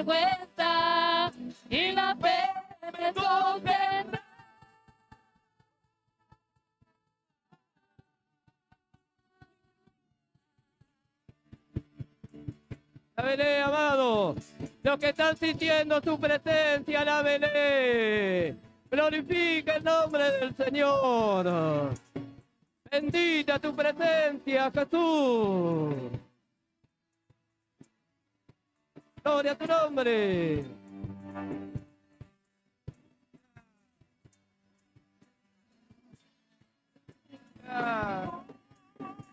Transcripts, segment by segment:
vergüenza y la fe me sostendrá. Lábele, amado. Los que están sintiendo su presencia, lábele. Glorifica el nombre del Señor. Bendita tu presencia, Jesús. Gloria a tu nombre.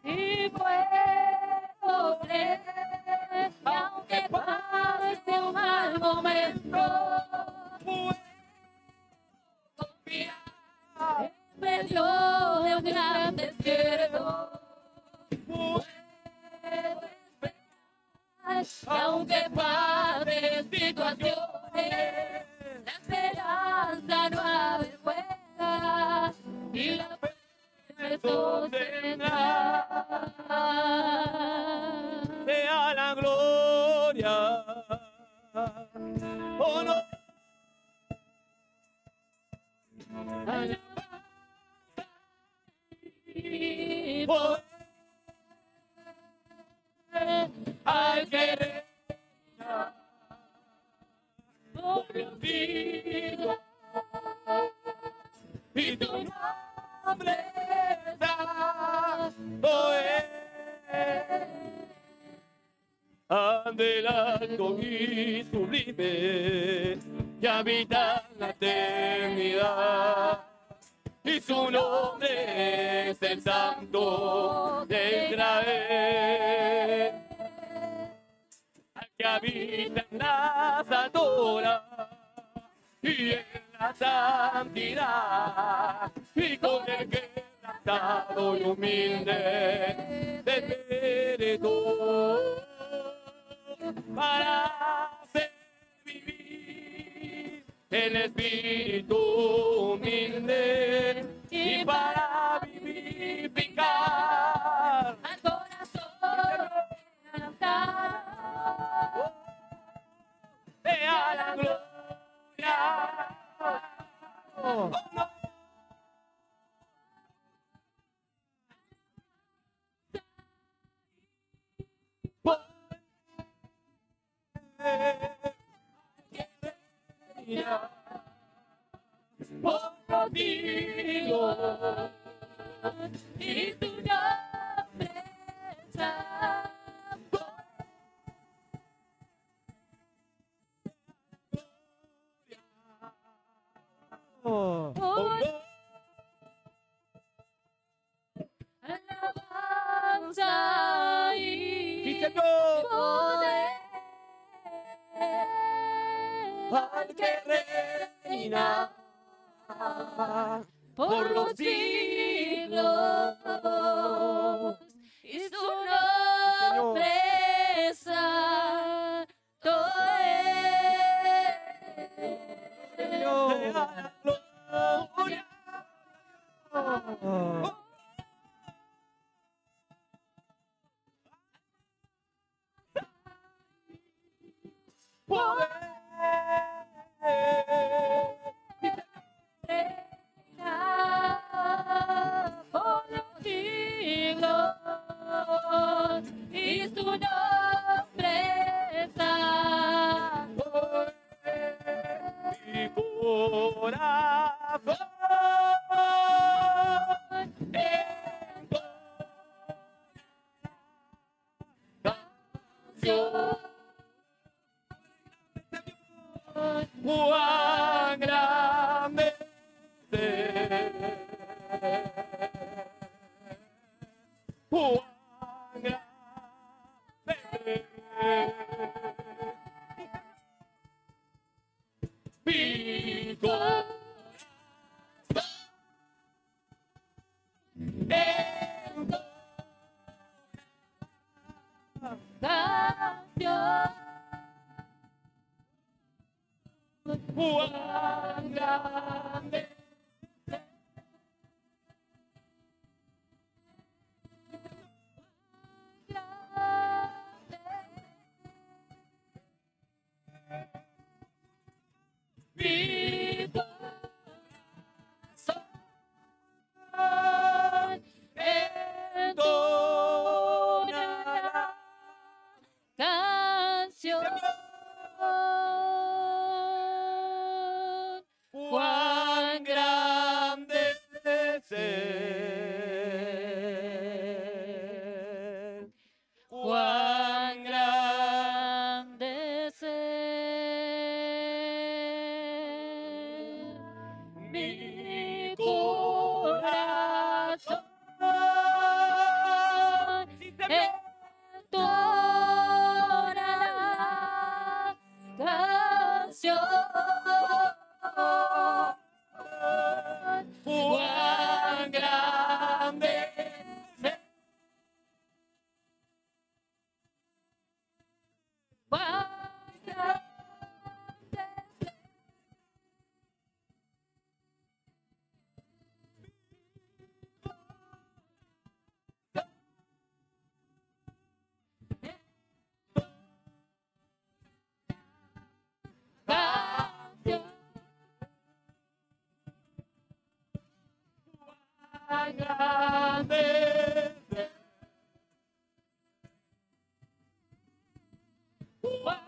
Y puedo creer que aunque pase un mal momento, puedo confiar en medio de un gran desierto. Puedo esperar que aunque pase situaciones, la esperanza no avergüenza y la fe me sostendrá. Sea la gloria, honor, y poder al que reina por los siglos, y tu nombre santo es. Adelante y sublime, que habita en la eternidad, y su nombre es el Santo de Israel, al que habita en las alturas y en la santidad, y con el quebrantado y humilde de espíritu, para hacer vivir el espíritu humilde y para vivificar al corazón cantar. Sea la gloria. Oh, no. Por los siglos, y tu nombre es santo. Alabanza y poder al que reina por los siglos, y su nombre es santo es. Sea la gloria. Por los siglos, y su nombre es santo. Mi corazón Canción. cuán grande es, cuán grande es. Mi corazón Canción. cuán grande Cuán grande es. Cuán grande es. Cuán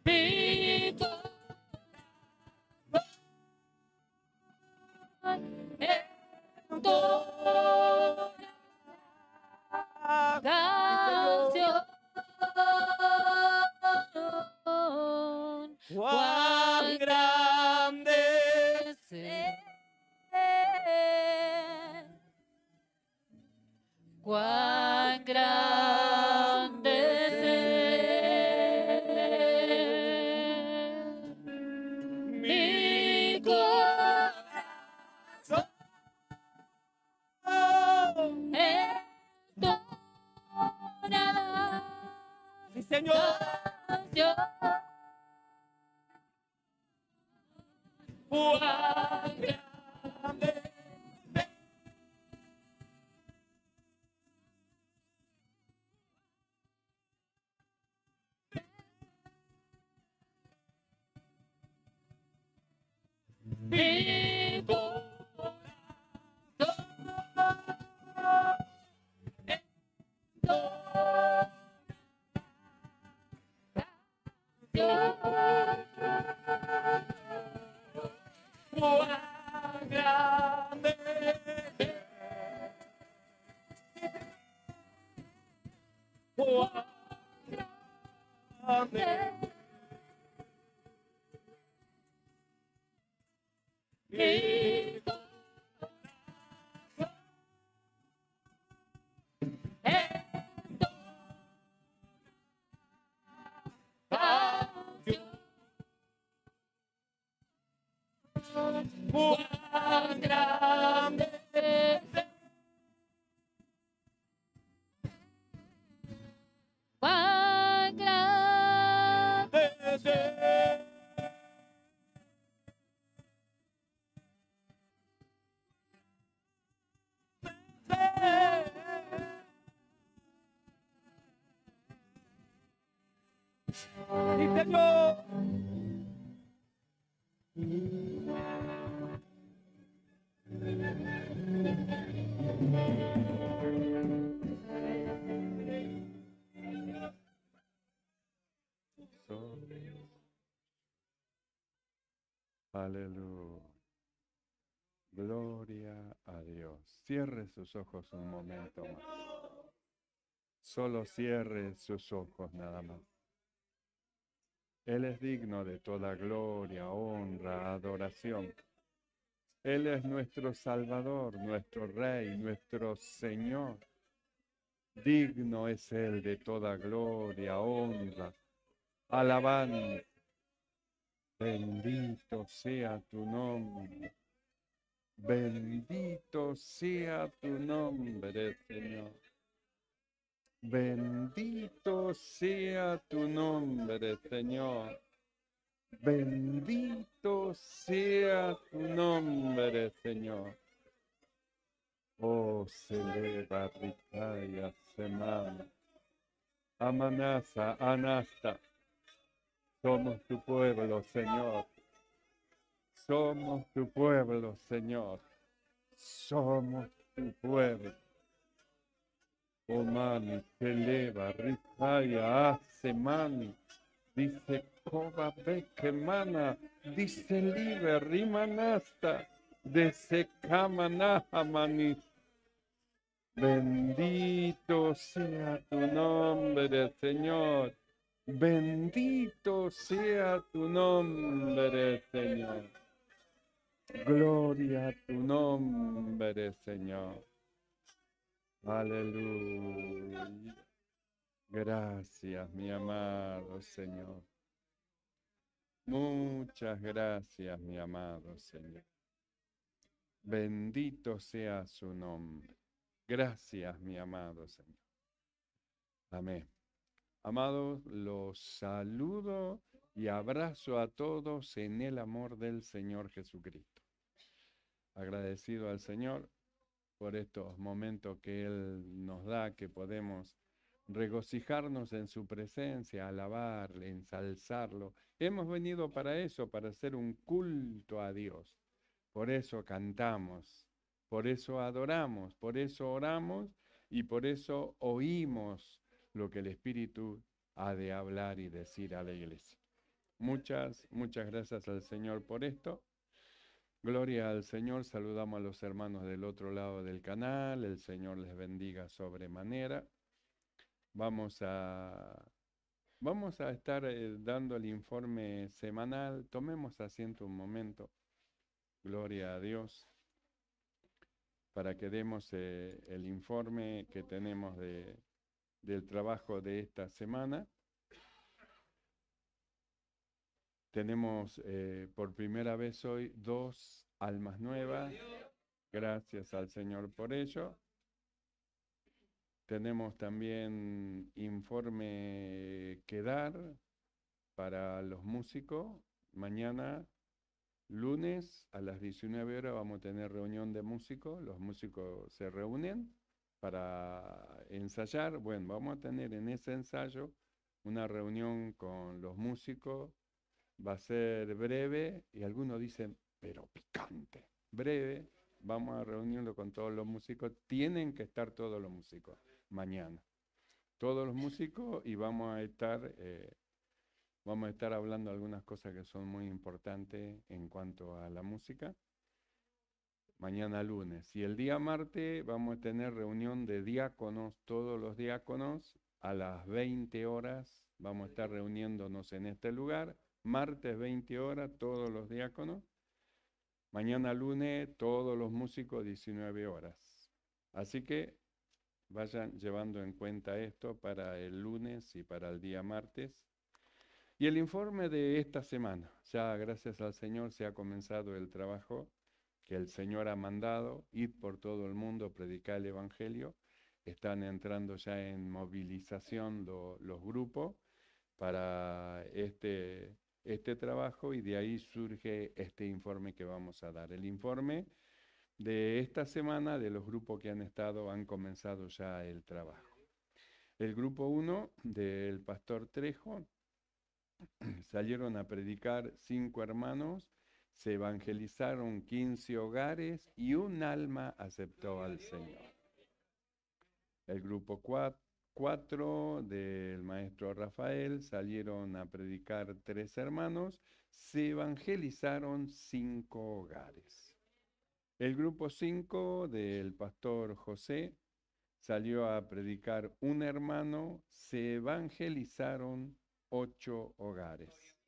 mi cuán grande es. Cuán grande es Mi corazón sí, Señor. Cuán grande es. Mi corazón cuán grande es. Cuán grande es. Mi cuán grande es. Cuán grande Sí, Señor. Aleluya. Gloria a Dios. Cierre sus ojos un momento más. Solo cierre sus ojos nada más. Él es digno de toda gloria, honra, adoración. Él es nuestro Salvador, nuestro Rey, nuestro Señor. Digno es Él de toda gloria, honra, alabanza. Bendito sea tu nombre. Bendito sea tu nombre, Señor. Bendito sea tu nombre, Señor. Bendito sea tu nombre, Señor. Oh, se eleva, Ricaya, Semana. Amanasa, Anasta. Somos tu pueblo, Señor. Somos tu pueblo, Señor. Somos tu pueblo. Oh, mani, se eleva, Ricaya, Semana. Dice, Koba Bekemana. Dice, Libe, Rimanasta. De Sekamanájamanis. Bendito sea tu nombre, Señor. Bendito sea tu nombre, Señor. Gloria a tu nombre, Señor. Aleluya. Gracias, mi amado Señor. Muchas gracias, mi amado Señor. Bendito sea su nombre. Gracias, mi amado Señor. Amén. Amados, los saludo y abrazo a todos en el amor del Señor Jesucristo. Agradecido al Señor por estos momentos que Él nos da, que podemos regocijarnos en su presencia, alabarle, ensalzarlo. Hemos venido para eso, para hacer un culto a Dios. Por eso cantamos, por eso adoramos, por eso oramos y por eso oímos lo que el Espíritu ha de hablar y decir a la iglesia. Muchas gracias al Señor por esto. Gloria al Señor, saludamos a los hermanos del otro lado del canal, el Señor les bendiga sobremanera. Vamos a estar dando el informe semanal, tomemos asiento un momento, gloria a Dios, para que demos el informe que tenemos del trabajo de esta semana. Tenemos por primera vez hoy 2 almas nuevas. Gracias al Señor por ello. Tenemos también informe que dar para los músicos. Mañana, lunes, a las 19 horas vamos a tener reunión de músicos. Los músicos se reúnen para ensayar. Bueno, vamos a tener en ese ensayo una reunión con los músicos. Va a ser breve y algunos dicen, pero picante. Breve, vamos a reunirlo con todos los músicos. Tienen que estar todos los músicos mañana. Todos los músicos y vamos a estar hablando de algunas cosas que son muy importantes en cuanto a la música. Mañana lunes. Y el día martes vamos a tener reunión de diáconos, todos los diáconos, a las 20 horas. Vamos a estar reuniéndonos en este lugar. Martes 20 horas, todos los diáconos. Mañana lunes, todos los músicos, 19 horas. Así que vayan llevando en cuenta esto para el lunes y para el día martes. Y el informe de esta semana. Ya gracias al Señor se ha comenzado el trabajo que el Señor ha mandado, ir por todo el mundo, predicar el Evangelio. Están entrando ya en movilización los grupos para este trabajo y de ahí surge este informe que vamos a dar. El informe de esta semana de los grupos que han comenzado ya el trabajo. El grupo 1 del pastor Trejo salieron a predicar 5 hermanos, se evangelizaron 15 hogares y un alma aceptó al Señor. El grupo 4 del maestro Rafael salieron a predicar 3 hermanos, se evangelizaron 5 hogares. El grupo 5 del pastor José salió a predicar un hermano, se evangelizaron 8 hogares.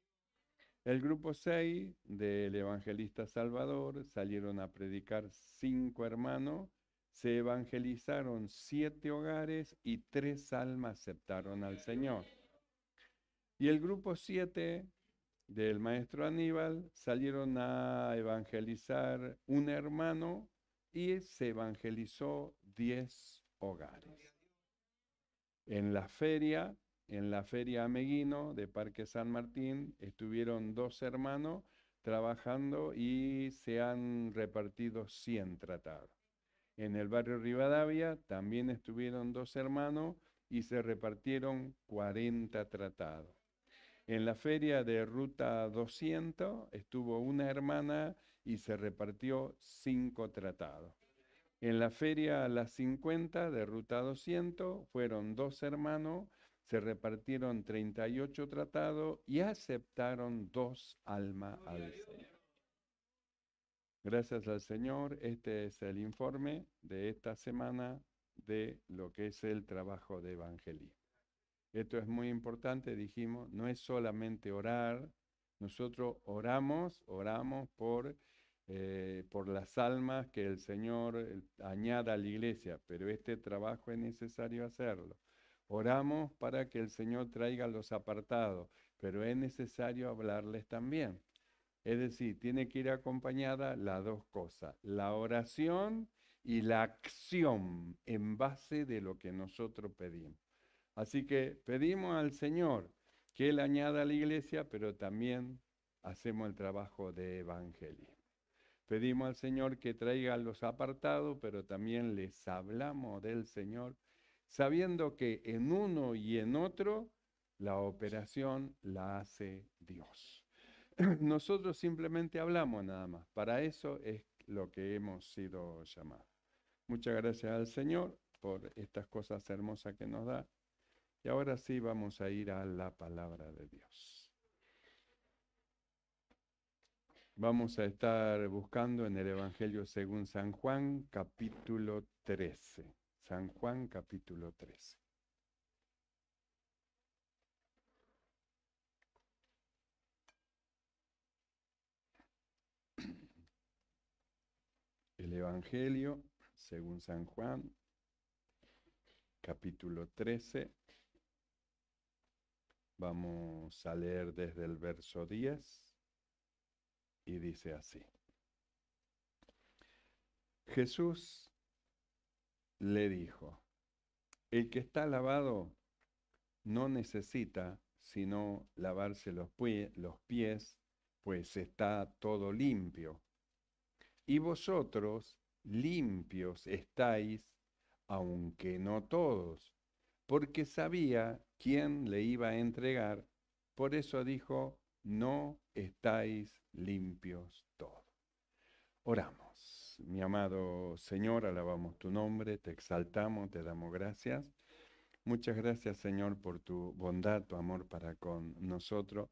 El grupo 6 del evangelista Salvador salieron a predicar 5 hermanos, se evangelizaron 7 hogares y 3 almas aceptaron al Señor. Y el grupo 7 del maestro Aníbal salieron a evangelizar un hermano y se evangelizó 10 hogares. En la feria Ameguino de Parque San Martín estuvieron 2 hermanos trabajando y se han repartido 100 tratados. En el barrio Rivadavia también estuvieron 2 hermanos y se repartieron 40 tratados. En la feria de Ruta 200 estuvo una hermana y se repartió 5 tratados. En la feria Las 50 de Ruta 200 fueron 2 hermanos, se repartieron 38 tratados y aceptaron 2 almas al Señor. Gracias al Señor, este es el informe de esta semana de lo que es el trabajo de evangelismo. Esto es muy importante, dijimos, no es solamente orar, nosotros oramos por por las almas que el Señor añada a la iglesia, pero este trabajo es necesario hacerlo. Oramos para que el Señor traiga a los apartados, pero es necesario hablarles también. Es decir, tiene que ir acompañada las dos cosas, la oración y la acción en base de lo que nosotros pedimos. Así que pedimos al Señor que Él añada a la iglesia, pero también hacemos el trabajo de evangelismo. Pedimos al Señor que traiga a los apartados, pero también les hablamos del Señor, sabiendo que en uno y en otro la operación la hace Dios. Nosotros simplemente hablamos nada más. Para eso es lo que hemos sido llamados. Muchas gracias al Señor por estas cosas hermosas que nos da. Y ahora sí vamos a ir a la palabra de Dios. Vamos a estar buscando en el Evangelio según San Juan, capítulo 13. San Juan, capítulo 13. El Evangelio según San Juan, capítulo 13. Vamos a leer desde el verso 10 y dice así. Jesús le dijo, el que está lavado no necesita sino lavarse los pies, pues está todo limpio. Y vosotros limpios estáis, aunque no todos, porque sabía quién le iba a entregar, por eso dijo, no estáis limpios todos. Oramos. Mi amado Señor, alabamos tu nombre, te exaltamos, te damos gracias. Muchas gracias, Señor, por tu bondad, tu amor para con nosotros.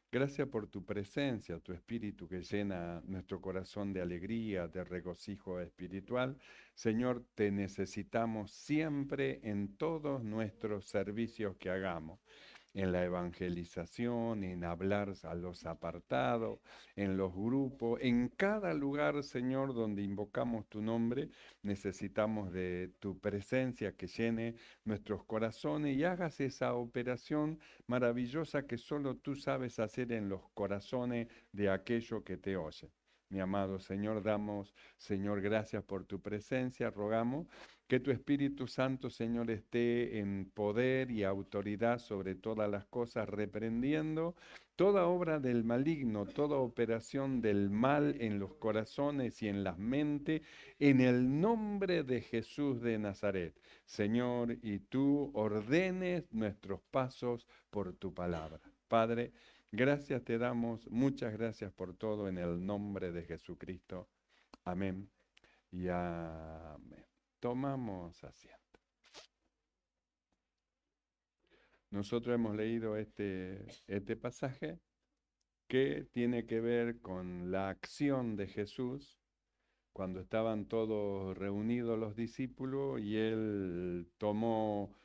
Gracias por tu presencia, tu espíritu que llena nuestro corazón de alegría, de regocijo espiritual. Señor, te necesitamos siempre en todos nuestros servicios que hagamos. En la evangelización, en hablar a los apartados, en los grupos, en cada lugar, Señor, donde invocamos tu nombre, necesitamos de tu presencia que llene nuestros corazones y hagas esa operación maravillosa que solo tú sabes hacer en los corazones de aquello que te oye. Mi amado Señor, damos, Señor, gracias por tu presencia, rogamos que tu Espíritu Santo, Señor, esté en poder y autoridad sobre todas las cosas, reprendiendo toda obra del maligno, toda operación del mal en los corazones y en las mentes, en el nombre de Jesús de Nazaret. Señor, y tú ordenes nuestros pasos por tu palabra. Padre, gracias te damos, muchas gracias por todo en el nombre de Jesucristo. Amén y amén. Tomamos asiento. Nosotros hemos leído este pasaje que tiene que ver con la acción de Jesús cuando estaban todos reunidos los discípulos y él tomó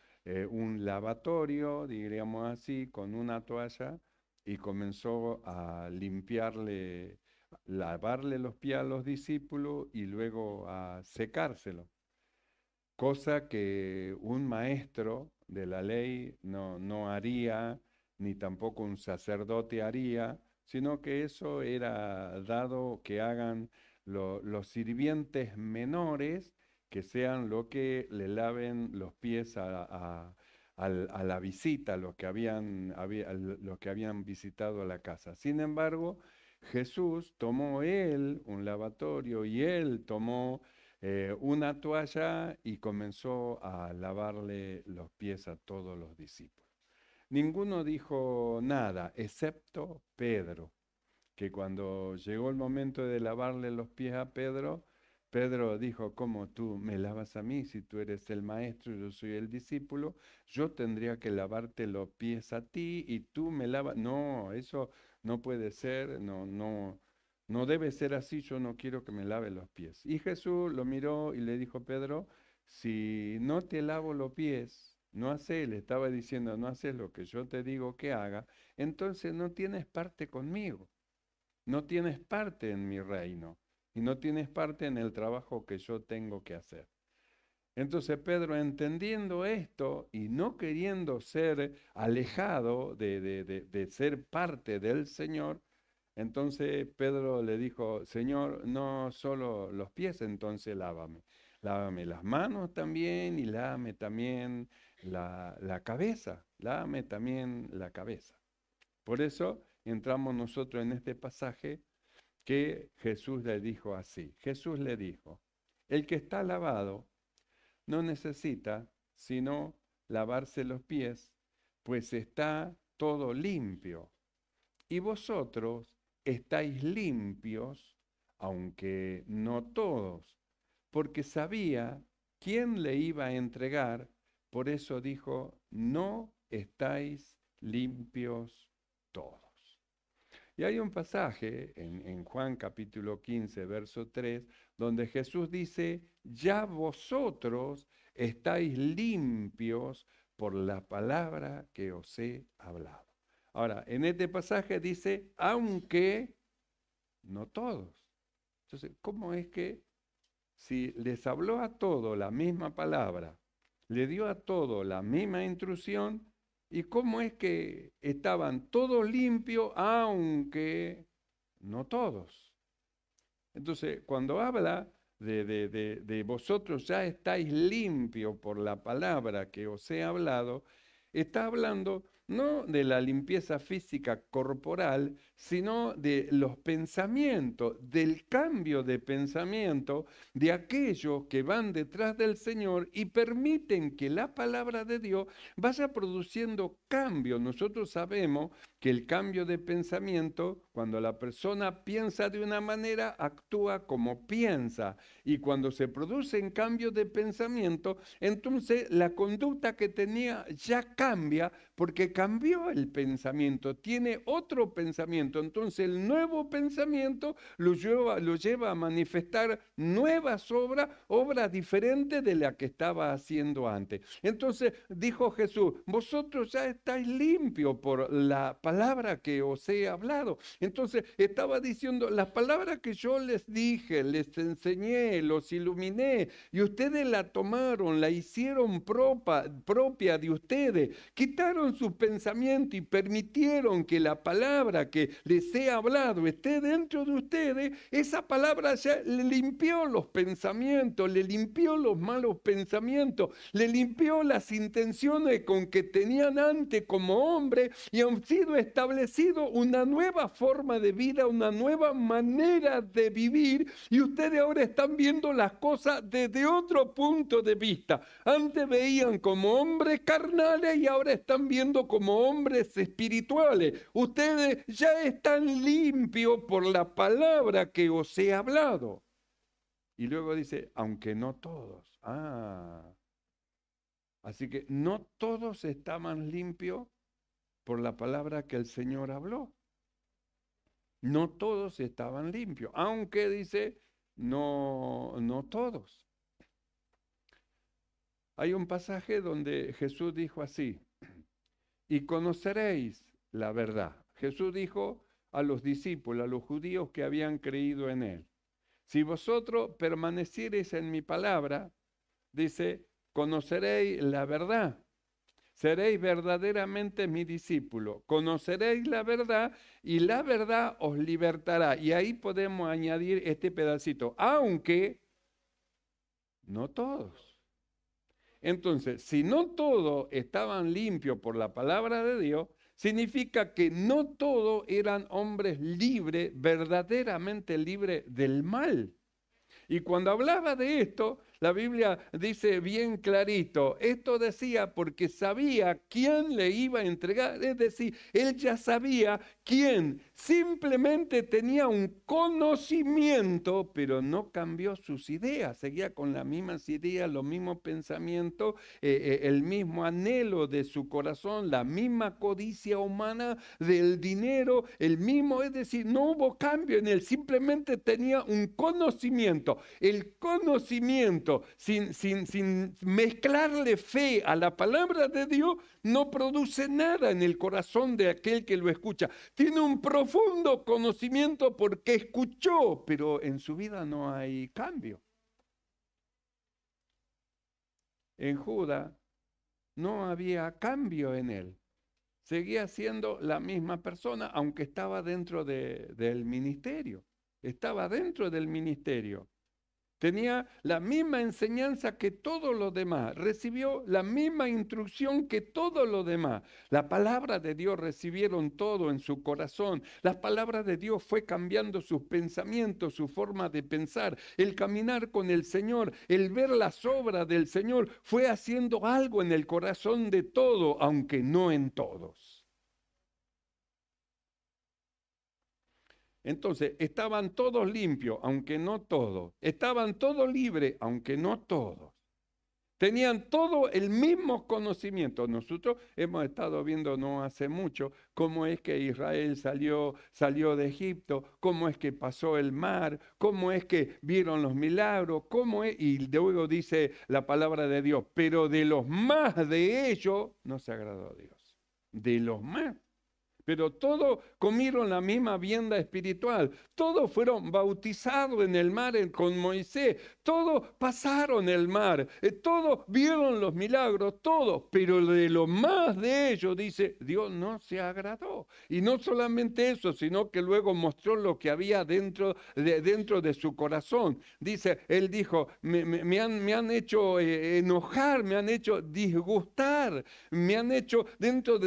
un lavatorio, diríamos así, con una toalla y comenzó a lavarle los pies a los discípulos y luego a secárselo. Cosa que un maestro de la ley no haría, ni tampoco un sacerdote haría, sino que eso era dado que hagan los sirvientes menores, que sean lo que le laven los pies a la visita, los que habían visitado la casa. Sin embargo, Jesús tomó él un lavatorio y él tomó una toalla y comenzó a lavarle los pies a todos los discípulos. Ninguno dijo nada, excepto Pedro, que cuando llegó el momento de lavarle los pies a Pedro, Pedro dijo, ¿cómo tú me lavas a mí? Si tú eres el maestro y yo soy el discípulo, yo tendría que lavarte los pies a ti y tú me lavas. No, eso no puede ser, no debe ser así, yo no quiero que me lave los pies. Y Jesús lo miró y le dijo, Pedro, si no te lavo los pies, no haces, le estaba diciendo, no haces lo que yo te digo que haga, entonces no tienes parte conmigo, no tienes parte en mi reino. y no tienes parte en el trabajo que yo tengo que hacer. Entonces Pedro, entendiendo esto y no queriendo ser alejado de ser parte del Señor, entonces Pedro le dijo, Señor, no solo los pies, entonces lávame. Lávame las manos también y lávame también la cabeza. Lávame también la cabeza. Por eso entramos nosotros en este pasaje que Jesús le dijo así. Jesús le dijo, el que está lavado no necesita sino lavarse los pies, pues está todo limpio. Y vosotros estáis limpios, aunque no todos, porque sabía quién le iba a entregar, por eso dijo, no estáis limpios todos. Y hay un pasaje en Juan capítulo 15, verso 3, donde Jesús dice, ya vosotros estáis limpios por la palabra que os he hablado. Ahora, en este pasaje dice, aunque no todos. Entonces, ¿cómo es que si les habló a todos la misma palabra, le dio a todos la misma instrucción, y cómo es que estaban todos limpios, aunque no todos? Entonces, cuando habla de vosotros ya estáis limpios por la palabra que os he hablado, está hablando no de la limpieza física corporal, sino de los pensamientos, del cambio de pensamiento de aquellos que van detrás del Señor y permiten que la palabra de Dios vaya produciendo cambio. Nosotros sabemos que el cambio de pensamiento, cuando la persona piensa de una manera, actúa como piensa. Y cuando se producen cambios de pensamiento, entonces la conducta que tenía ya cambia porque cambió el pensamiento, tiene otro pensamiento. Entonces el nuevo pensamiento lo lleva a manifestar nuevas obras diferentes de la que estaba haciendo antes. Entonces dijo Jesús, vosotros ya estáis limpios por la palabra que os he hablado. Entonces estaba diciendo, las palabras que yo les dije, les enseñé, los iluminé, y ustedes la tomaron, la hicieron propia de ustedes, quitaron su pensamiento y permitieron que la palabra que les he hablado esté dentro de ustedes. Esa palabra ya le limpió los pensamientos, le limpió los malos pensamientos, le limpió las intenciones con que tenían antes como hombre, y han sido establecido una nueva forma de vida, una nueva manera de vivir, y ustedes ahora están viendo las cosas desde otro punto de vista. Antes veían como hombres carnales y ahora están viendo como hombres espirituales. Ustedes ya están limpios por la palabra que os he hablado. Y luego dice, aunque no todos. Así que no todos estaban limpios por la palabra que el Señor habló. No todos estaban limpios, aunque dice, no todos. Hay un pasaje donde Jesús dijo así, y conoceréis la verdad. Jesús dijo a los discípulos, a los judíos que habían creído en él, si vosotros permaneciereis en mi palabra, dice, conoceréis la verdad. Seréis verdaderamente mi discípulo, conoceréis la verdad y la verdad os libertará. Y ahí podemos añadir este pedacito, aunque no todos. Entonces, si no todos estaban limpios por la palabra de Dios, significa que no todos eran hombres libres, verdaderamente libres del mal. Y cuando hablaba de esto, la Biblia dice bien clarito, esto decía porque sabía quién le iba a entregar, es decir, él ya sabía quién, simplemente tenía un conocimiento, pero no cambió sus ideas, seguía con las mismas ideas, los mismos pensamientos, el mismo anhelo de su corazón, la misma codicia humana del dinero, el mismo, es decir, no hubo cambio en él, simplemente tenía un conocimiento. El conocimiento sin mezclarle fe a la palabra de Dios no produce nada en el corazón de aquel que lo escucha. Tiene un profundo conocimiento porque escuchó, pero en su vida no hay cambio. En Judas no había cambio en él. Seguía siendo la misma persona, aunque estaba dentro del ministerio. Estaba dentro del ministerio. Tenía la misma enseñanza que todos los demás. Recibió la misma instrucción que todos los demás. La palabra de Dios recibieron todo en su corazón. La palabra de Dios fue cambiando sus pensamientos, su forma de pensar. El caminar con el Señor, el ver las obras del Señor, fue haciendo algo en el corazón de todos, aunque no en todos. Entonces, estaban todos limpios, aunque no todos. Estaban todos libres, aunque no todos. Tenían todo el mismo conocimiento. Nosotros hemos estado viendo no hace mucho cómo es que Israel salió de Egipto, cómo es que pasó el mar, cómo es que vieron los milagros, y luego dice la palabra de Dios, pero de los más de ellos no se agradó a Dios. De los más. Pero todos comieron la misma vianda espiritual, todos fueron bautizados en el mar con Moisés, todos pasaron el mar, todos vieron los milagros, todos, pero de lo más de ellos, dice, Dios no se agradó. Y no solamente eso, sino que luego mostró lo que había dentro de su corazón. Dice, él dijo, me han hecho enojar, me han hecho disgustar, me han hecho dentro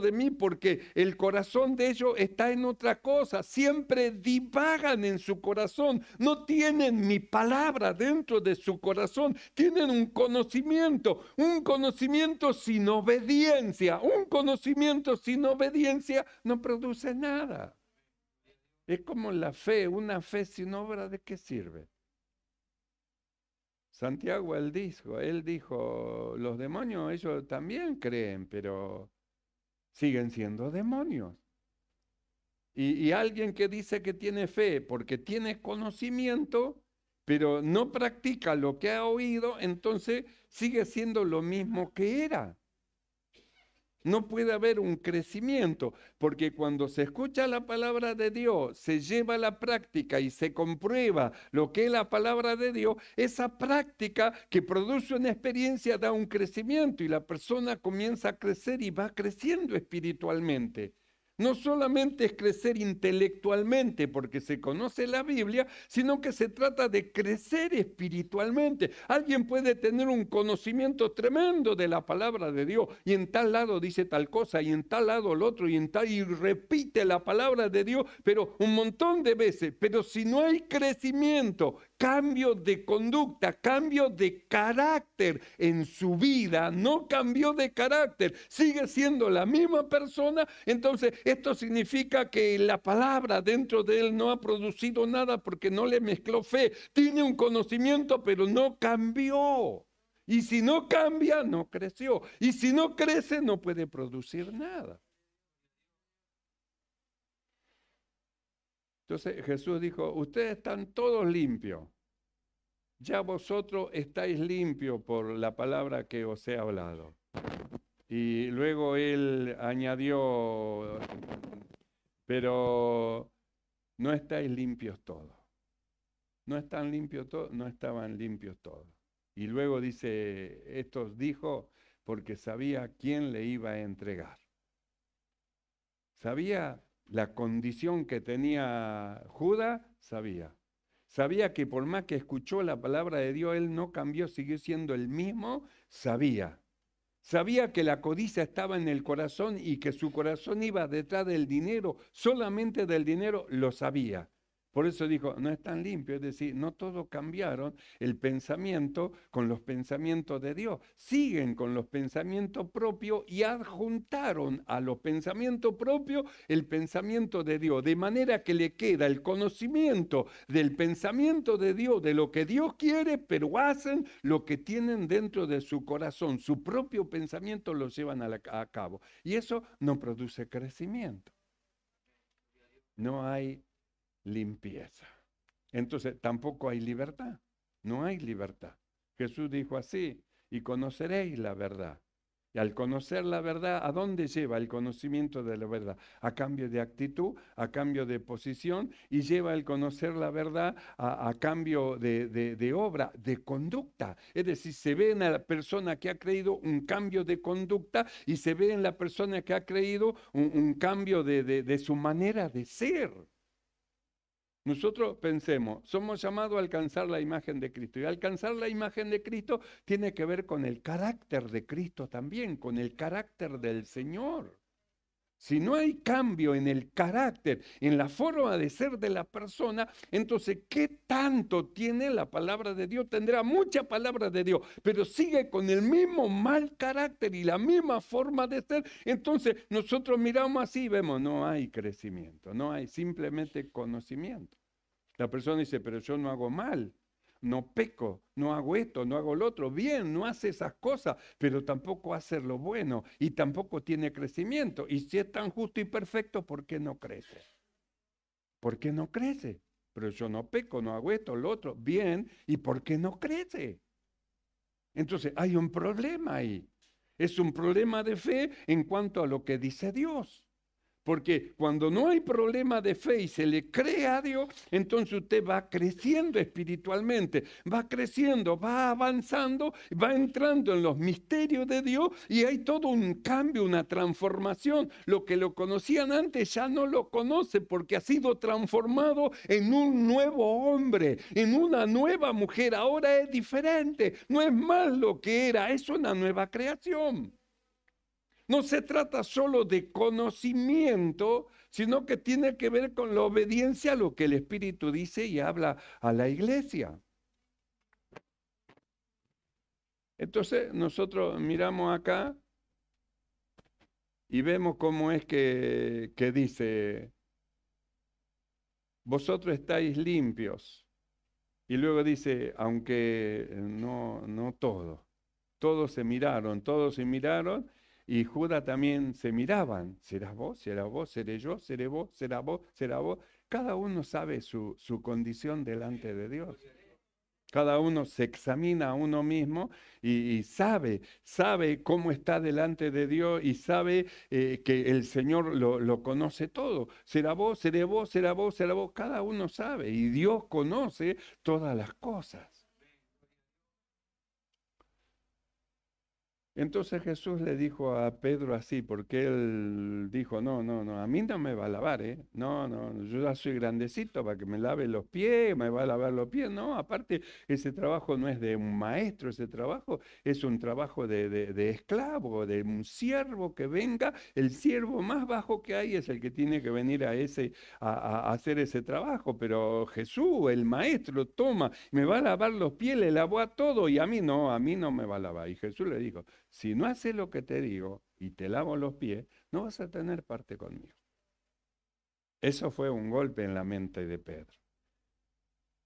de mí, porque el corazón de ellos está en otra cosa, siempre divagan en su corazón, no tienen mi palabra dentro de su corazón, tienen un conocimiento sin obediencia, un conocimiento sin obediencia no produce nada. Es como la fe, una fe sin obra, ¿de qué sirve? Santiago, él dijo, los demonios ellos también creen, pero siguen siendo demonios. Y alguien que dice que tiene fe porque tiene conocimiento, pero no practica lo que ha oído, entonces sigue siendo lo mismo que era. No puede haber un crecimiento, porque cuando se escucha la palabra de Dios, se lleva a la práctica y se comprueba lo que es la palabra de Dios, esa práctica que produce una experiencia da un crecimiento y la persona comienza a crecer y va creciendo espiritualmente. No solamente es crecer intelectualmente porque se conoce la Biblia, sino que se trata de crecer espiritualmente. Alguien puede tener un conocimiento tremendo de la palabra de Dios y en tal lado dice tal cosa y en tal lado el otro y repite la palabra de Dios, pero un montón de veces. Pero si no hay crecimiento, cambio de conducta, cambio de carácter en su vida, no cambió de carácter, sigue siendo la misma persona, entonces esto significa que la palabra dentro de él no ha producido nada porque no le mezcló fe. Tiene un conocimiento, pero no cambió. Y si no cambia, no creció. Y si no crece, no puede producir nada. Entonces Jesús dijo, ustedes están todos limpios. Ya vosotros estáis limpios por la palabra que os he hablado. Y luego él añadió, pero no estáis limpios todos. No están limpios todos, no estaban limpios todos. Y luego dice, estos dijo porque sabía quién le iba a entregar. Sabía la condición que tenía Judas, sabía. Sabía que por más que escuchó la palabra de Dios, él no cambió, siguió siendo el mismo, sabía. Sabía que la codicia estaba en el corazón y que su corazón iba detrás del dinero, solamente del dinero, lo sabía. Por eso dijo, no están limpios, es decir, no todos cambiaron el pensamiento con los pensamientos de Dios. Siguen con los pensamientos propios y adjuntaron a los pensamientos propios el pensamiento de Dios. De manera que le queda el conocimiento del pensamiento de Dios, de lo que Dios quiere, pero hacen lo que tienen dentro de su corazón. Su propio pensamiento lo llevan a cabo. Y eso no produce crecimiento. No hay limpieza. entonces tampoco hay libertad. No hay libertad. Jesús dijo así, y conoceréis la verdad. Y al conocer la verdad, ¿a dónde lleva el conocimiento de la verdad? A cambio de actitud, a cambio de posición, y lleva el conocer la verdad a cambio de obra, de conducta. Es decir, se ve en la persona que ha creído un cambio de conducta y se ve en la persona que ha creído un cambio de su manera de ser. Nosotros pensemos, somos llamados a alcanzar la imagen de Cristo. Y alcanzar la imagen de Cristo tiene que ver con el carácter de Cristo también, con el carácter del Señor. Si no hay cambio en el carácter, en la forma de ser de la persona, entonces, ¿qué tanto tiene la palabra de Dios? Tendrá mucha palabra de Dios, pero sigue con el mismo mal carácter y la misma forma de ser. Entonces, nosotros miramos así y vemos, no hay crecimiento, no hay simplemente conocimiento. La persona dice, pero yo no hago mal, no peco, no hago esto, no hago lo otro. Bien, no hace esas cosas, pero tampoco hace lo bueno y tampoco tiene crecimiento. Y si es tan justo y perfecto, ¿por qué no crece? ¿Por qué no crece? Pero yo no peco, no hago esto, lo otro. Bien, ¿y por qué no crece? Entonces hay un problema ahí. Es un problema de fe en cuanto a lo que dice Dios. Porque cuando no hay problema de fe y se le cree a Dios, entonces usted va creciendo espiritualmente, va creciendo, va avanzando, va entrando en los misterios de Dios y hay todo un cambio, una transformación. Lo que lo conocían antes ya no lo conoce porque ha sido transformado en un nuevo hombre, en una nueva mujer. Ahora es diferente, no es más lo que era, es una nueva creación. No se trata solo de conocimiento, sino que tiene que ver con la obediencia a lo que el Espíritu dice y habla a la iglesia. Entonces nosotros miramos acá y vemos cómo es que dice, vosotros estáis limpios. Y luego dice, aunque no todos se miraron, y Judas también se miraban. ¿Serás vos? ¿Será vos? ¿Seré yo? ¿Seré vos? ¿Será vos? ¿Será vos? Cada uno sabe su condición delante de Dios. Cada uno se examina a uno mismo y sabe cómo está delante de Dios y sabe que el Señor lo conoce todo. ¿Será vos? ¿Seré vos? ¿Será vos? ¿Será vos? Cada uno sabe y Dios conoce todas las cosas. Entonces Jesús le dijo a Pedro así, porque él dijo, no, a mí no me va a lavar, ¿eh? No, yo ya soy grandecito para que me lave los pies, me va a lavar los pies. No, aparte, ese trabajo no es de un maestro, ese trabajo es un trabajo de esclavo, de un siervo que venga. El siervo más bajo que hay es el que tiene que venir a hacer ese trabajo. Pero Jesús, el maestro, toma, me va a lavar los pies, le lavó a todo y a mí no me va a lavar. Y Jesús le dijo, si no haces lo que te digo y te lavo los pies, no vas a tener parte conmigo. Eso fue un golpe en la mente de Pedro.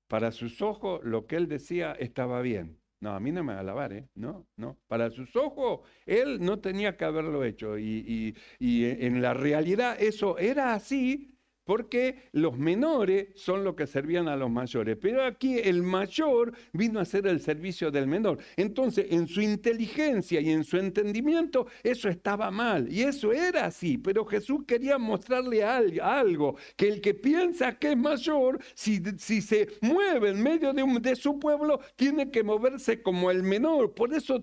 Para sus ojos, lo que él decía estaba bien. No, a mí no me va a lavar, ¿eh? No. Para sus ojos, él no tenía que haberlo hecho. Y en la realidad eso era así porque los menores son los que servían a los mayores. Pero aquí el mayor vino a hacer el servicio del menor. Entonces, en su inteligencia y en su entendimiento, eso estaba mal. Y eso era así. Pero Jesús quería mostrarle algo, que el que piensa que es mayor, si se mueve en medio de su pueblo, tiene que moverse como el menor. Por eso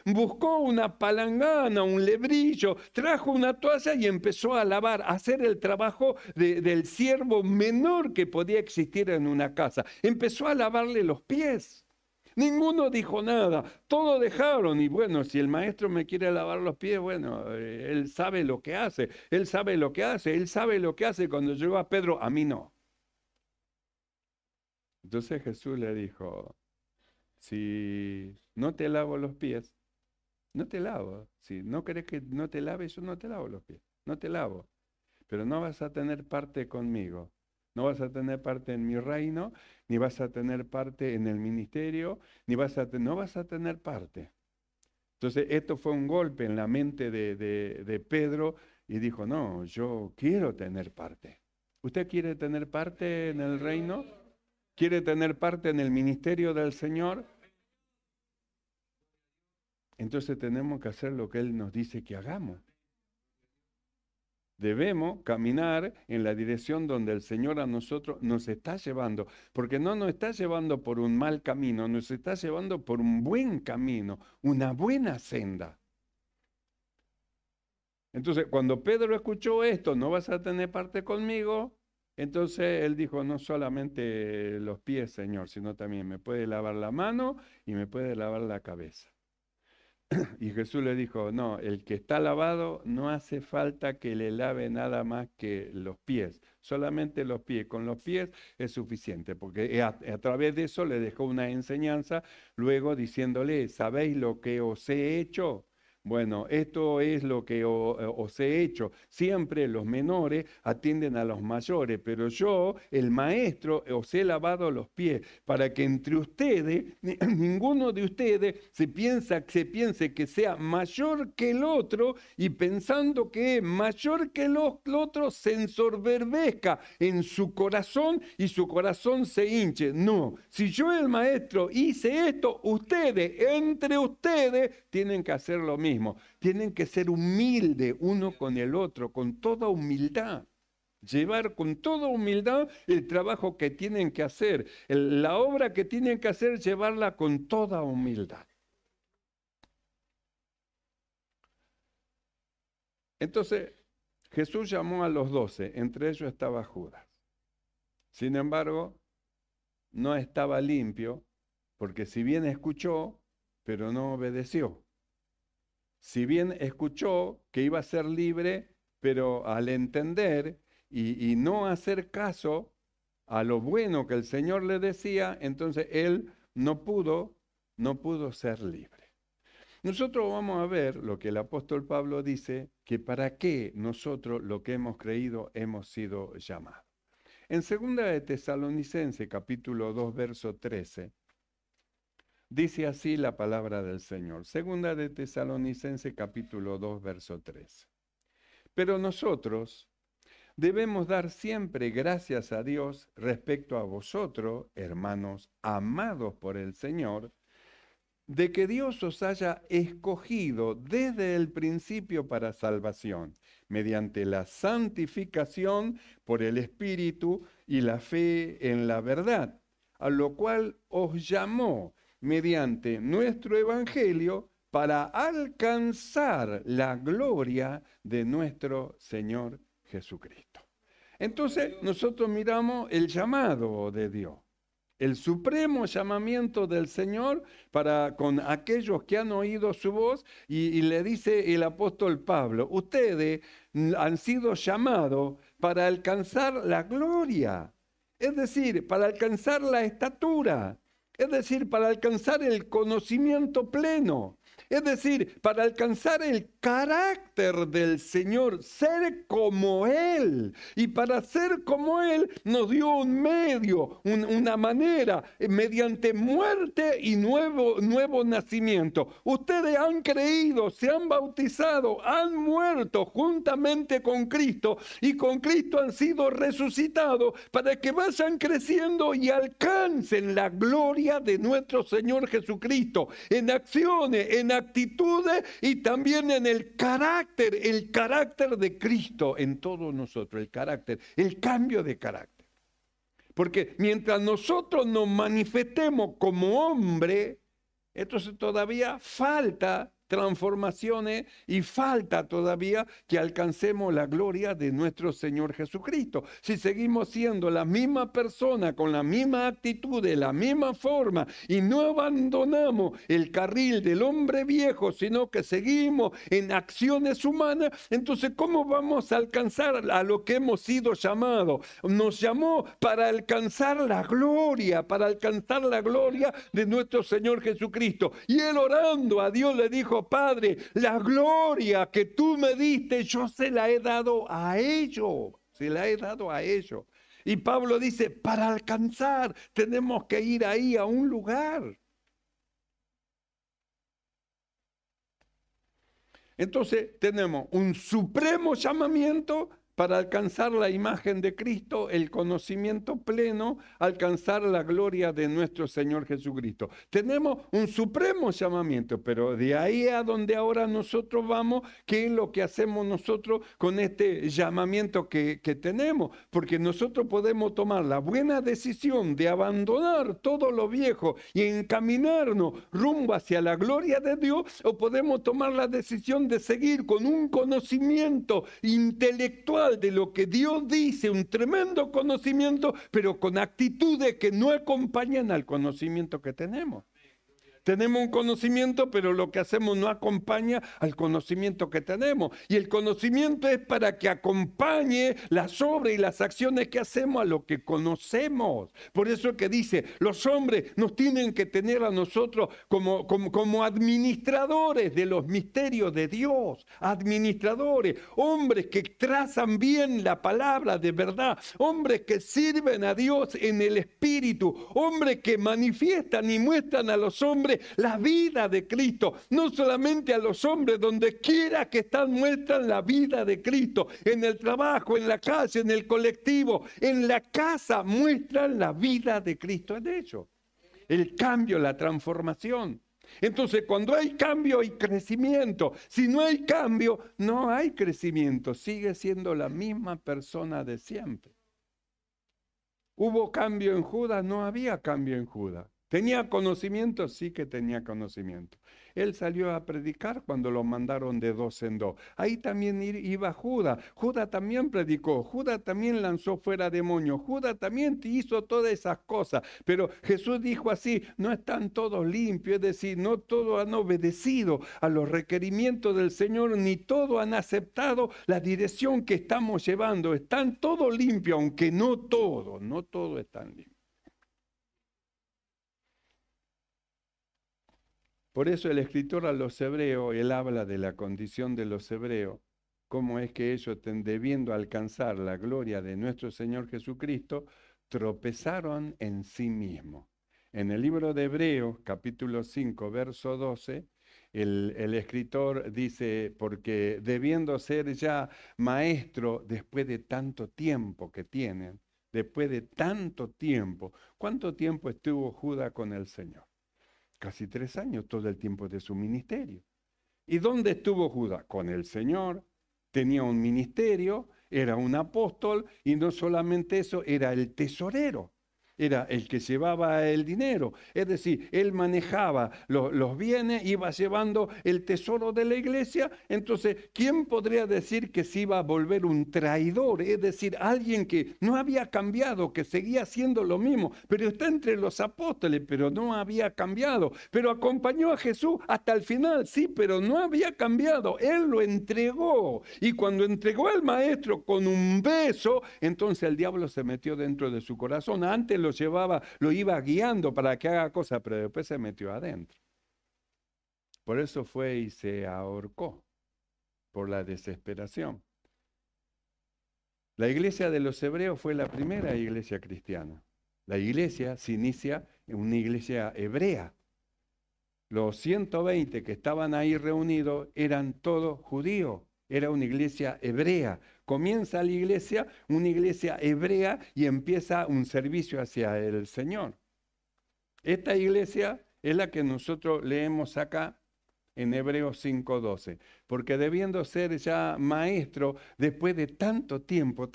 buscó una palangana, un lebrillo, trajo una toalla y empezó a lavar, a hacer el trabajo del siervo menor que podía existir en una casa. Empezó a lavarle los pies. Ninguno dijo nada, todos dejaron. Y bueno, si el maestro me quiere lavar los pies, bueno, él sabe lo que hace, él sabe lo que hace. Cuando llegó a Pedro, a mí no. Entonces Jesús le dijo, si no te lavo los pies, no te lavo. Si no querés que no te lave, yo no te lavo los pies, no te lavo. Pero no vas a tener parte conmigo, no vas a tener parte en mi reino, ni vas a tener parte en el ministerio, no vas a tener parte. Entonces esto fue un golpe en la mente de Pedro y dijo, no, yo quiero tener parte. ¿Usted quiere tener parte en el reino? ¿Quiere tener parte en el ministerio del Señor? Entonces tenemos que hacer lo que Él nos dice que hagamos. Debemos caminar en la dirección donde el Señor a nosotros nos está llevando, porque no nos está llevando por un mal camino, nos está llevando por un buen camino, una buena senda. Entonces, cuando Pedro escuchó esto, no vas a tener parte conmigo, entonces él dijo, no solamente los pies, Señor, sino también me puede lavar la mano y me puede lavar la cabeza. Y Jesús le dijo, no, el que está lavado no hace falta que le lave nada más que los pies, solamente los pies. Con los pies es suficiente, porque a través de eso le dejó una enseñanza, luego diciéndole, ¿sabéis lo que os he hecho? Bueno, esto es lo que os he hecho. Siempre los menores atienden a los mayores, pero yo, el maestro, os he lavado los pies, para que entre ustedes, ninguno de ustedes se piense que sea mayor que el otro, y pensando que es mayor que el otro, se ensoberbezca en su corazón y su corazón se hinche. No, si yo, el maestro, hice esto, entre ustedes, tienen que hacer lo mismo. Tienen que ser humildes uno con el otro, con toda humildad. Llevar con toda humildad el trabajo que tienen que hacer. La obra que tienen que hacer, llevarla con toda humildad. Entonces, Jesús llamó a los 12, entre ellos estaba Judas. Sin embargo, no estaba limpio, porque si bien escuchó, pero no obedeció. Si bien escuchó que iba a ser libre, pero al entender y no hacer caso a lo bueno que el Señor le decía, entonces él no pudo ser libre. Nosotros vamos a ver lo que el apóstol Pablo dice, que para qué nosotros lo que hemos creído hemos sido llamados. En 2 de Tesalonicenses, capítulo 2, verso 13, dice así la palabra del Señor. 2 de Tesalonicenses capítulo 2, verso 13. Pero nosotros debemos dar siempre gracias a Dios respecto a vosotros, hermanos amados por el Señor, de que Dios os haya escogido desde el principio para salvación, mediante la santificación por el Espíritu y la fe en la verdad, a lo cual os llamó mediante nuestro evangelio para alcanzar la gloria de nuestro Señor Jesucristo. Entonces nosotros miramos el llamado de Dios, el supremo llamamiento del Señor para con aquellos que han oído su voz, y le dice el apóstol Pablo, ustedes han sido llamados para alcanzar la gloria, es decir, para alcanzar la estatura, es decir, para alcanzar el conocimiento pleno, es decir, para alcanzar el carácter del Señor, ser como Él. Y para ser como Él nos dio un medio, una manera, mediante muerte y nuevo nacimiento. Ustedes han creído, se han bautizado, han muerto juntamente con Cristo y con Cristo han sido resucitados para que vayan creciendo y alcancen la gloria de nuestro Señor Jesucristo en acciones, en actitudes y también en el carácter de Cristo en todos nosotros, el cambio de carácter. Porque mientras nosotros nos manifestemos como hombre, entonces todavía falta transformaciones y falta todavía que alcancemos la gloria de nuestro Señor Jesucristo. Si seguimos siendo la misma persona, con la misma actitud, de la misma forma, y no abandonamos el carril del hombre viejo, sino que seguimos en acciones humanas, entonces ¿cómo vamos a alcanzar a lo que hemos sido llamados? Nos llamó para alcanzar la gloria de nuestro Señor Jesucristo. Y él, orando a Dios, le dijo: Padre, la gloria que tú me diste, yo se la he dado a ellos. Y Pablo dice, para alcanzar tenemos que ir ahí a un lugar. Entonces tenemos un supremo llamamiento para alcanzar la imagen de Cristo, el conocimiento pleno, alcanzar la gloria de nuestro Señor Jesucristo. Tenemos un supremo llamamiento, pero de ahí a donde ahora nosotros vamos, ¿qué es lo que hacemos nosotros con este llamamiento que tenemos? Porque nosotros podemos tomar la buena decisión de abandonar todo lo viejo y encaminarnos rumbo hacia la gloria de Dios, o podemos tomar la decisión de seguir con un conocimiento intelectual de lo que Dios dice, un tremendo conocimiento, pero con actitudes que no acompañan al conocimiento que tenemos. Tenemos un conocimiento, pero lo que hacemos no acompaña al conocimiento que tenemos. Y el conocimiento es para que acompañe las obras y las acciones que hacemos a lo que conocemos. Por eso es que dice, los hombres nos tienen que tener a nosotros como administradores de los misterios de Dios. Administradores, hombres que trazan bien la palabra de verdad. Hombres que sirven a Dios en el Espíritu. Hombres que manifiestan y muestran a los hombres la vida de Cristo, no solamente a los hombres, donde quiera que están, muestran la vida de Cristo, en el trabajo, en la calle, en el colectivo, en la casa, muestran la vida de Cristo en ellos. El cambio, la transformación. Entonces, cuando hay cambio, hay crecimiento. Si no hay cambio, no hay crecimiento. Sigue siendo la misma persona de siempre. ¿Hubo cambio en Judas? No había cambio en Judas. ¿Tenía conocimiento? Sí que tenía conocimiento. Él salió a predicar cuando lo mandaron de dos en dos. Ahí también iba Judas. Judas también predicó. Judas también lanzó fuera demonios. Judas también hizo todas esas cosas. Pero Jesús dijo así, no están todos limpios. Es decir, no todos han obedecido a los requerimientos del Señor, ni todos han aceptado la dirección que estamos llevando. Están todos limpios, aunque no todos están limpios. Por eso el escritor a los hebreos, él habla de la condición de los hebreos, cómo es que ellos, debiendo alcanzar la gloria de nuestro Señor Jesucristo, tropezaron en sí mismos. En el libro de Hebreos, capítulo 5, verso 12, el escritor dice, porque debiendo ser ya maestro después de tanto tiempo que tienen, después de tanto tiempo, ¿cuánto tiempo estuvo Judas con el Señor? Casi 3 años, todo el tiempo de su ministerio. ¿Y dónde estuvo Judas? Con el Señor. Tenía un ministerio, era un apóstol, y no solamente eso, era el tesorero. Era el que llevaba el dinero. Es decir, él manejaba los bienes, iba llevando el tesoro de la iglesia. Entonces, ¿quién podría decir que se iba a volver un traidor? Es decir, alguien que no había cambiado, que seguía haciendo lo mismo, pero está entre los apóstoles, pero no había cambiado. Pero acompañó a Jesús hasta el final, sí, pero no había cambiado. Él lo entregó. Y cuando entregó al maestro con un beso, entonces el diablo se metió dentro de su corazón. Antes lo iba guiando para que haga cosas, pero después se metió adentro. Por eso fue y se ahorcó, por la desesperación. La iglesia de los hebreos fue la primera iglesia cristiana. La iglesia se inicia en una iglesia hebrea. Los 120 que estaban ahí reunidos eran todos judíos. Era una iglesia hebrea. Comienza la iglesia, una iglesia hebrea, y empieza un servicio hacia el Señor. Esta iglesia es la que nosotros leemos acá en Hebreos 5:12. Porque debiendo ser ya maestro, después de tanto tiempo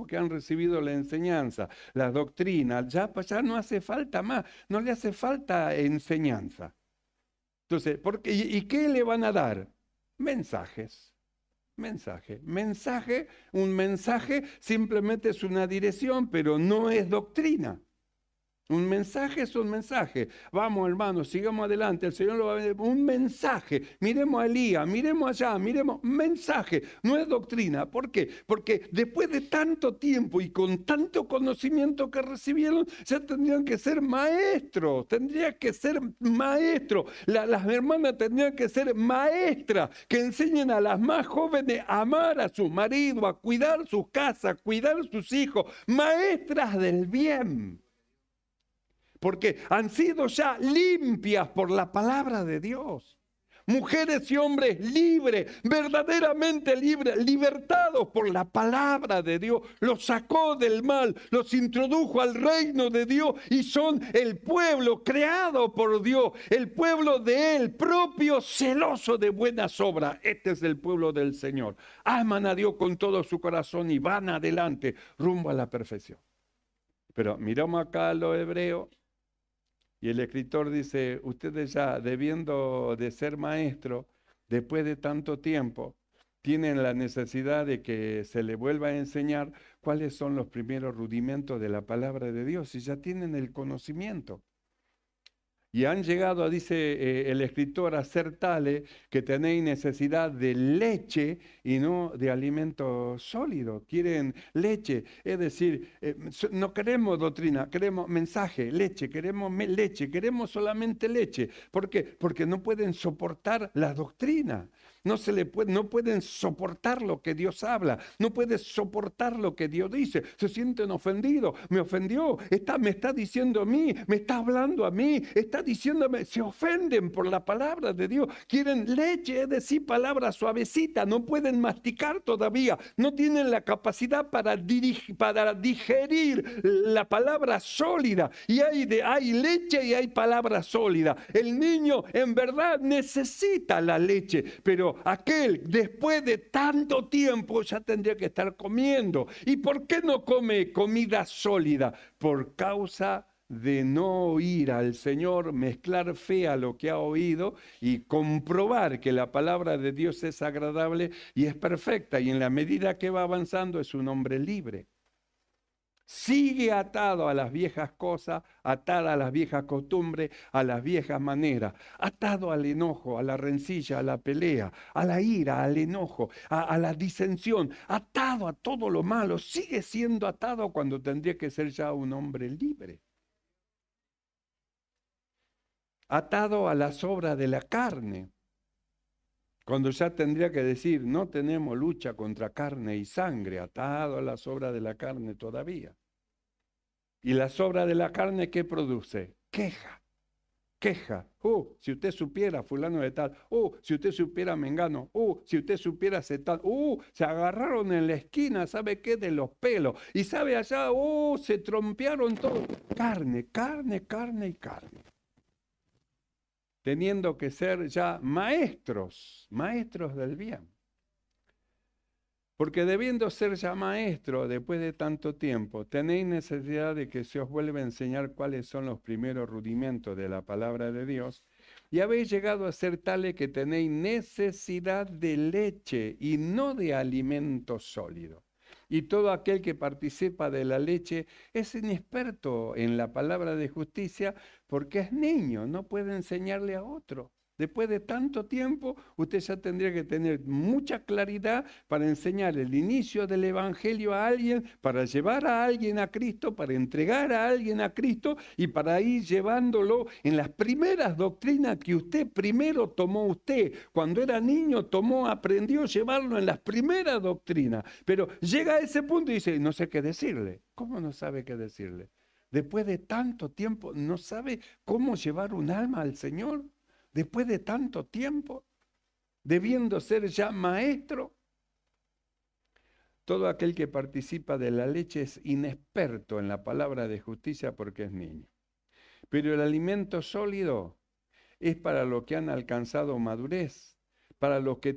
que han recibido la enseñanza, la doctrina, ya no hace falta más, no le hace falta enseñanza. Entonces, ¿y qué le van a dar? Mensajes. Un mensaje simplemente es una dirección, pero no es doctrina. Un mensaje es un mensaje. Vamos, hermanos, sigamos adelante. El Señor lo va a ver. Un mensaje. Miremos a Elías, miremos allá, miremos. Mensaje, no es doctrina. ¿Por qué? Porque después de tanto tiempo y con tanto conocimiento que recibieron, ya tendrían que ser maestros. Las hermanas tendrían que ser maestras, que enseñen a las más jóvenes a amar a su marido, a cuidar su casa, a cuidar a sus hijos. Maestras del bien. Porque han sido ya limpias por la palabra de Dios. mujeres y hombres libres, verdaderamente libres, libertados por la palabra de Dios. Los sacó del mal, los introdujo al reino de Dios y son el pueblo creado por Dios, el pueblo de Él, propio, celoso de buenas obras. Este es el pueblo del Señor. Aman a Dios con todo su corazón y van adelante rumbo a la perfección. Pero miramos acá a los hebreos y el escritor dice, ustedes ya debiendo de ser maestros, después de tanto tiempo, tienen la necesidad de que se les vuelva a enseñar cuáles son los primeros rudimentos de la palabra de Dios y ya tienen el conocimiento. Y han llegado, dice el escritor, a ser tales que tenéis necesidad de leche y no de alimento sólido. Quieren leche, es decir, no queremos doctrina, queremos mensaje, leche, queremos solamente leche. ¿Por qué? Porque no pueden soportar la doctrina. No pueden soportar lo que Dios habla, no pueden soportar lo que Dios dice, se sienten ofendidos, me ofendió, me está diciendo a mí, me está hablando a mí, está diciéndome, se ofenden por la palabra de Dios, quieren leche, es decir, palabra suavecita, no pueden masticar todavía, no tienen la capacidad para digerir la palabra sólida, y hay leche y hay palabra sólida. El niño en verdad necesita la leche, pero aquel después de tanto tiempo ya tendría que estar comiendo. ¿Y por qué no come comida sólida? Por causa de no oír al Señor, mezclar fe a lo que ha oído y comprobar que la palabra de Dios es agradable y es perfecta. Y en la medida que va avanzando es un hombre libre. Sigue atado a las viejas cosas, atado a las viejas costumbres, a las viejas maneras, atado al enojo, a la rencilla, a la pelea, a la ira, al enojo, a la disensión, atado a todo lo malo. Sigue siendo atado cuando tendría que ser ya un hombre libre. Atado a las obras de la carne, cuando ya tendría que decir, no tenemos lucha contra carne y sangre, atado a las obras de la carne todavía. ¿Y las obras de la carne qué produce? Queja. Si usted supiera fulano de tal, si usted supiera mengano, si usted supiera cetal, se agarraron en la esquina, ¿sabe qué? De los pelos. Y sabe allá, se trompearon todo. Carne y carne. Teniendo que ser ya maestros del bien. Porque debiendo ser ya maestro después de tanto tiempo, tenéis necesidad de que se os vuelva a enseñar cuáles son los primeros rudimentos de la palabra de Dios, y habéis llegado a ser tales que tenéis necesidad de leche y no de alimento sólido. Y todo aquel que participa de la leche es inexperto en la palabra de justicia porque es niño, no puede enseñarle a otro. Después de tanto tiempo, usted ya tendría que tener mucha claridad para enseñar el inicio del evangelio a alguien, para llevar a alguien a Cristo, para entregar a alguien a Cristo y para ir llevándolo en las primeras doctrinas que usted primero tomó usted. Cuando era niño aprendió a llevarlo en las primeras doctrinas. Pero llega a ese punto y dice, no sé qué decirle. ¿Cómo no sabe qué decirle? Después de tanto tiempo, ¿no sabe cómo llevar un alma al Señor? Después de tanto tiempo, debiendo ser ya maestro, todo aquel que participa de la leche es inexperto en la palabra de justicia porque es niño. Pero el alimento sólido es para los que han alcanzado madurez, para los que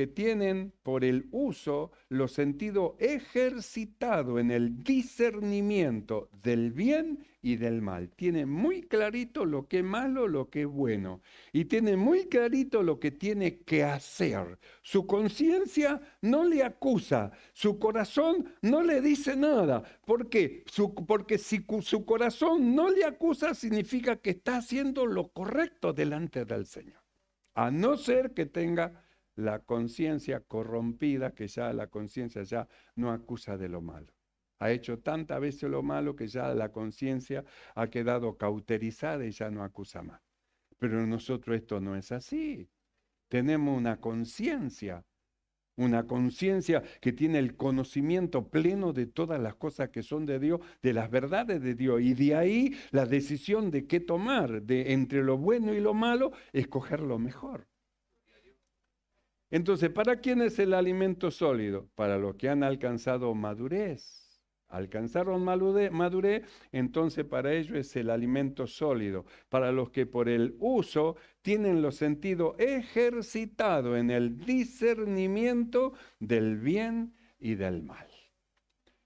tienen por el uso los sentidos ejercitados en el discernimiento del bien y del mal. Tiene muy clarito lo que es malo, lo que es bueno. Y tiene muy clarito lo que tiene que hacer. Su conciencia no le acusa. Su corazón no le dice nada. ¿Por qué? Porque si su corazón no le acusa, significa que está haciendo lo correcto delante del Señor. A no ser que tenga la conciencia corrompida, que ya la conciencia ya no acusa de lo malo. Ha hecho tantas veces lo malo que ya la conciencia ha quedado cauterizada y ya no acusa más. Pero nosotros esto no es así. Tenemos una conciencia una conciencia que tiene el conocimiento pleno de todas las cosas que son de Dios, de las verdades de Dios. Y de ahí la decisión de qué tomar, de entre lo bueno y lo malo, escoger lo mejor. Entonces, ¿para quién es el alimento sólido? Para los que han alcanzado madurez. Alcanzaron madurez, entonces para ellos es el alimento sólido. Para los que por el uso tienen los sentidos ejercitados en el discernimiento del bien y del mal.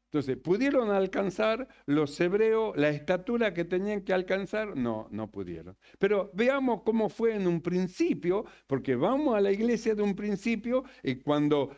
Entonces, ¿pudieron alcanzar los hebreos la estatura que tenían que alcanzar? No, no pudieron. Pero veamos cómo fue en un principio, porque vamos a la iglesia de un principio y cuando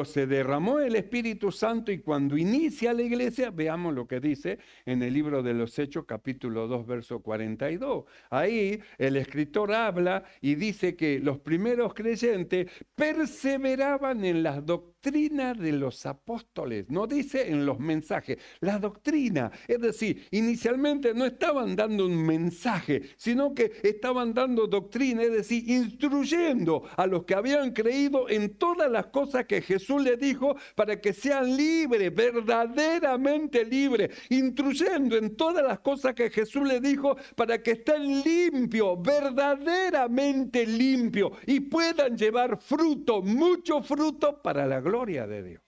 se derramó el Espíritu Santo y cuando inicia la iglesia, veamos lo que dice en el libro de los Hechos, capítulo 2, verso 42. Ahí el escritor habla y dice que los primeros creyentes perseveraban en las doctrinas de los apóstoles. No dice en los mensajes, la doctrina. Es decir, inicialmente no estaban dando un mensaje, sino que estaban dando doctrina, es decir, instruyendo a los que habían creído en todas las cosas que Jesús les dijo para que sean libres, verdaderamente libres, instruyendo en todas las cosas que Jesús les dijo para que estén limpios, verdaderamente limpios y puedan llevar fruto, mucho fruto para la gloria de Dios.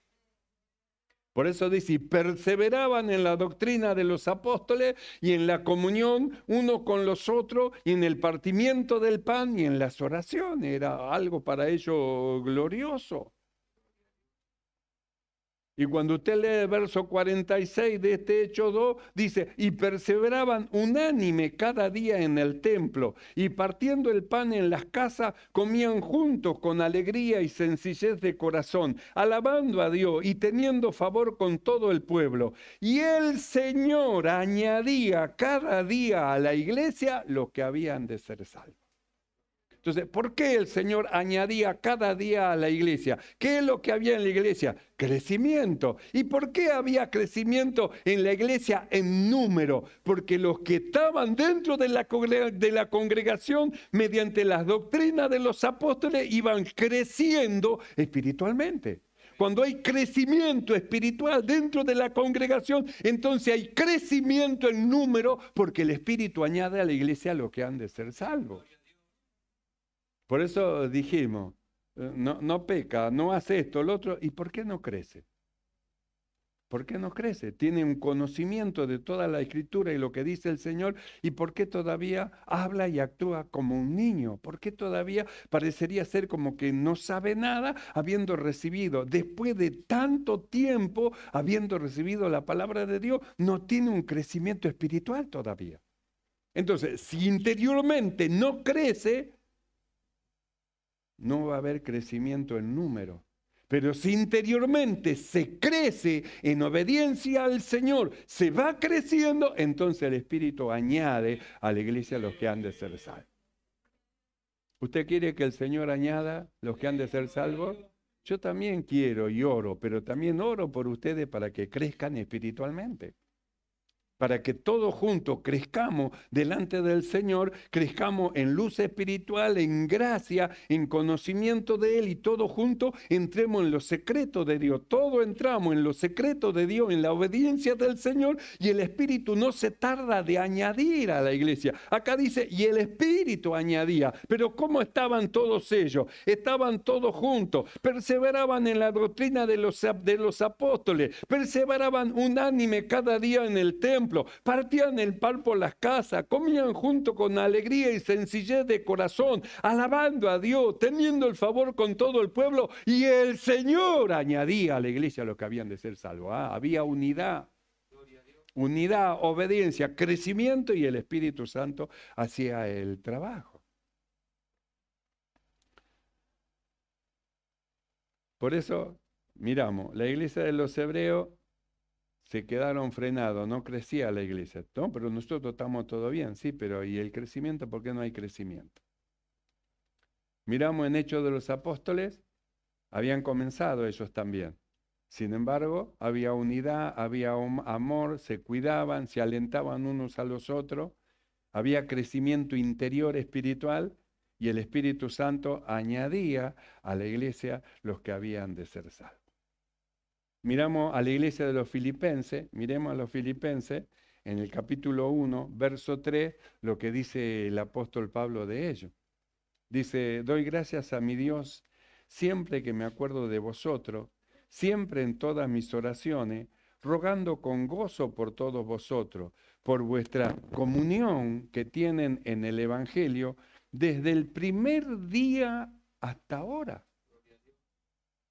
Por eso dice, y perseveraban en la doctrina de los apóstoles y en la comunión uno con los otros y en el partimiento del pan y en las oraciones. Era algo para ellos glorioso. Y cuando usted lee el verso 46 de este Hecho 2, dice, y perseveraban unánime cada día en el templo, y partiendo el pan en las casas, comían juntos con alegría y sencillez de corazón, alabando a Dios y teniendo favor con todo el pueblo. Y el Señor añadía cada día a la iglesia los que habían de ser salvos. Entonces, ¿por qué el Señor añadía cada día a la iglesia? ¿Qué es lo que había en la iglesia? Crecimiento. ¿Y por qué había crecimiento en la iglesia en número? Porque los que estaban dentro de la congregación, mediante las doctrinas de los apóstoles, iban creciendo espiritualmente. Cuando hay crecimiento espiritual dentro de la congregación, entonces hay crecimiento en número, porque el Espíritu añade a la iglesia lo que han de ser salvos. Por eso dijimos, no peca, no hace esto, lo otro. ¿Y por qué no crece? ¿Por qué no crece? Tiene un conocimiento de toda la Escritura y lo que dice el Señor. ¿Y por qué todavía habla y actúa como un niño? ¿Por qué todavía parecería ser como que no sabe nada, habiendo recibido, después de tanto tiempo, habiendo recibido la palabra de Dios, no tiene un crecimiento espiritual todavía? Entonces, si interiormente no crece, no va a haber crecimiento en número. Pero si interiormente se crece en obediencia al Señor, se va creciendo, entonces el Espíritu añade a la iglesia los que han de ser salvos. ¿Usted quiere que el Señor añada los que han de ser salvos? Yo también quiero y oro, pero también oro por ustedes para que crezcan espiritualmente. Para que todos juntos crezcamos delante del Señor, crezcamos en luz espiritual, en gracia, en conocimiento de Él y todos juntos entremos en los secretos de Dios. Todos entramos en los secretos de Dios, en la obediencia del Señor y el Espíritu no se tarda de añadir a la iglesia. Acá dice, y el Espíritu añadía, pero ¿cómo estaban todos ellos? Estaban todos juntos, perseveraban en la doctrina de los apóstoles, perseveraban unánime cada día en el templo, partían el pan por las casas, comían junto con alegría y sencillez de corazón, alabando a Dios, teniendo el favor con todo el pueblo, y el Señor añadía a la iglesia a los que habían de ser salvos. Había unidad, obediencia, crecimiento, y el Espíritu Santo hacía el trabajo. Por eso, miramos, la iglesia de los hebreos se quedaron frenados, no crecía la iglesia, ¿no? Pero nosotros estamos todo bien, sí, pero ¿y el crecimiento? ¿Por qué no hay crecimiento? Miramos en Hechos de los Apóstoles, habían comenzado ellos también. Sin embargo, había unidad, había amor, se cuidaban, se alentaban unos a los otros, había crecimiento interior espiritual, y el Espíritu Santo añadía a la iglesia los que habían de ser salvos. Miramos a la iglesia de los filipenses, miremos a los filipenses, en el capítulo 1, verso 3, lo que dice el apóstol Pablo de ellos. Dice, doy gracias a mi Dios siempre que me acuerdo de vosotros, siempre en todas mis oraciones, rogando con gozo por todos vosotros, por vuestra comunión que tienen en el Evangelio desde el primer día hasta ahora.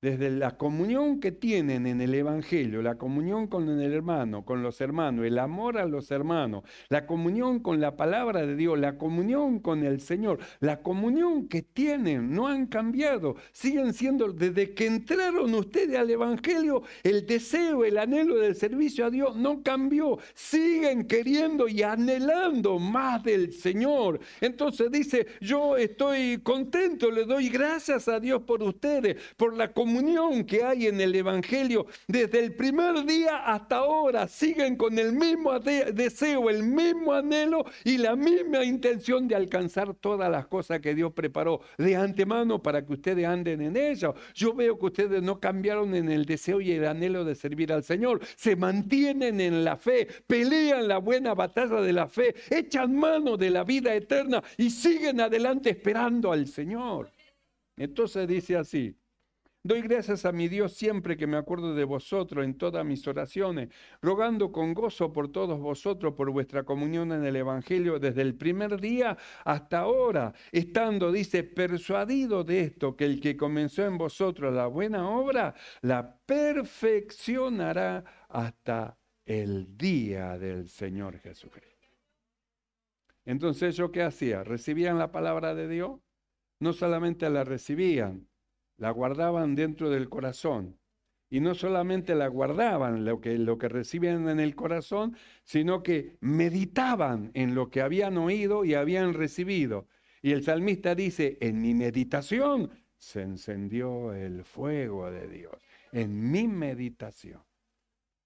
Desde la comunión que tienen en el Evangelio, la comunión con el hermano, con los hermanos, el amor a los hermanos, la comunión con la palabra de Dios, la comunión con el Señor, la comunión que tienen, no han cambiado, siguen siendo, desde que entraron ustedes al Evangelio, el deseo, el anhelo del servicio a Dios no cambió, siguen queriendo y anhelando más del Señor. Entonces dice, yo estoy contento, le doy gracias a Dios por ustedes, por la comunión que hay en el Evangelio desde el primer día hasta ahora. Siguen con el mismo deseo, el mismo anhelo y la misma intención de alcanzar todas las cosas que Dios preparó de antemano para que ustedes anden en ellas. Yo veo que ustedes no cambiaron en el deseo y el anhelo de servir al Señor. Se mantienen en la fe, pelean la buena batalla de la fe, echan mano de la vida eterna y siguen adelante esperando al Señor. Entonces dice así, doy gracias a mi Dios siempre que me acuerdo de vosotros en todas mis oraciones, rogando con gozo por todos vosotros, por vuestra comunión en el Evangelio, desde el primer día hasta ahora, estando, dice, persuadido de esto, que el que comenzó en vosotros la buena obra, la perfeccionará hasta el día del Señor Jesucristo. Entonces, ¿yo qué hacía? ¿Recibían la palabra de Dios? No solamente la recibían, la guardaban dentro del corazón. Y no solamente la guardaban, lo que recibían en el corazón, sino que meditaban en lo que habían oído y habían recibido. Y el salmista dice, en mi meditación se encendió el fuego de Dios. En mi meditación.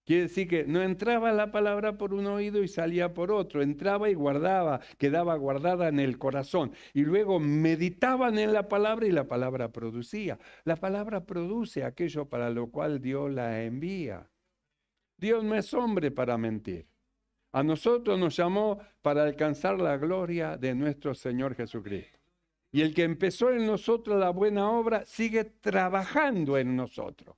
Quiere decir que no entraba la palabra por un oído y salía por otro, entraba y guardaba, quedaba guardada en el corazón. Y luego meditaban en la palabra y la palabra producía. La palabra produce aquello para lo cual Dios la envía. Dios no es hombre para mentir. A nosotros nos llamó para alcanzar la gloria de nuestro Señor Jesucristo. Y el que empezó en nosotros la buena obra sigue trabajando en nosotros.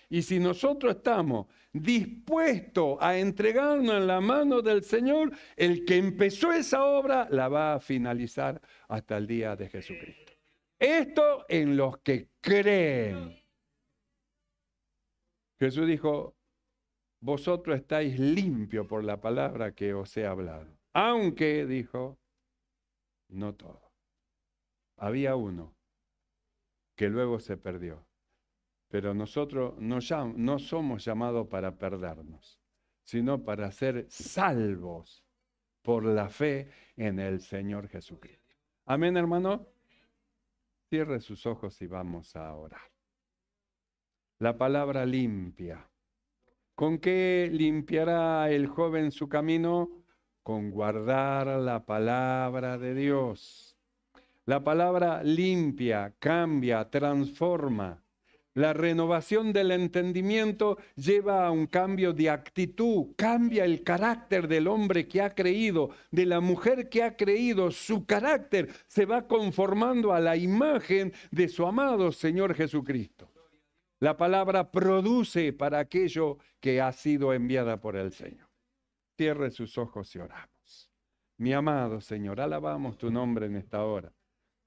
Y si nosotros estamos dispuestos a entregarnos en la mano del Señor, el que empezó esa obra la va a finalizar hasta el día de Jesucristo. Esto en los que creen. Jesús dijo, vosotros estáis limpios por la palabra que os he hablado. Aunque, dijo, no todo. Había uno que luego se perdió. Pero nosotros no somos llamados para perdernos, sino para ser salvos por la fe en el Señor Jesucristo. Amén, hermano. Cierre sus ojos y vamos a orar. La palabra limpia. ¿Con qué limpiará el joven su camino? Con guardar la palabra de Dios. La palabra limpia, cambia, transforma. La renovación del entendimiento lleva a un cambio de actitud, cambia el carácter del hombre que ha creído, de la mujer que ha creído, su carácter se va conformando a la imagen de su amado Señor Jesucristo. La palabra produce para aquello que ha sido enviada por el Señor. Cierre sus ojos y oramos. Mi amado Señor, alabamos tu nombre en esta hora.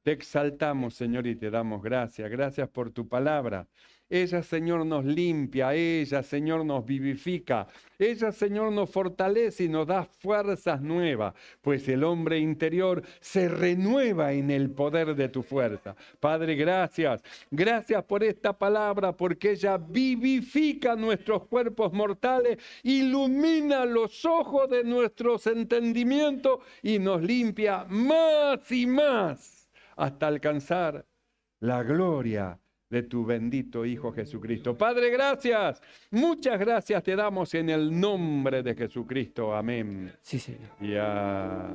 Te exaltamos, Señor, y te damos gracias. Gracias por tu palabra. Ella, Señor, nos limpia. Ella, Señor, nos vivifica. Ella, Señor, nos fortalece y nos da fuerzas nuevas. Pues el hombre interior se renueva en el poder de tu fuerza. Padre, gracias. Gracias por esta palabra, porque ella vivifica nuestros cuerpos mortales, ilumina los ojos de nuestros entendimientos y nos limpia más y más, hasta alcanzar la gloria de tu bendito Hijo Jesucristo. Padre, gracias. Muchas gracias te damos en el nombre de Jesucristo. Amén. Sí, Señor. Ya.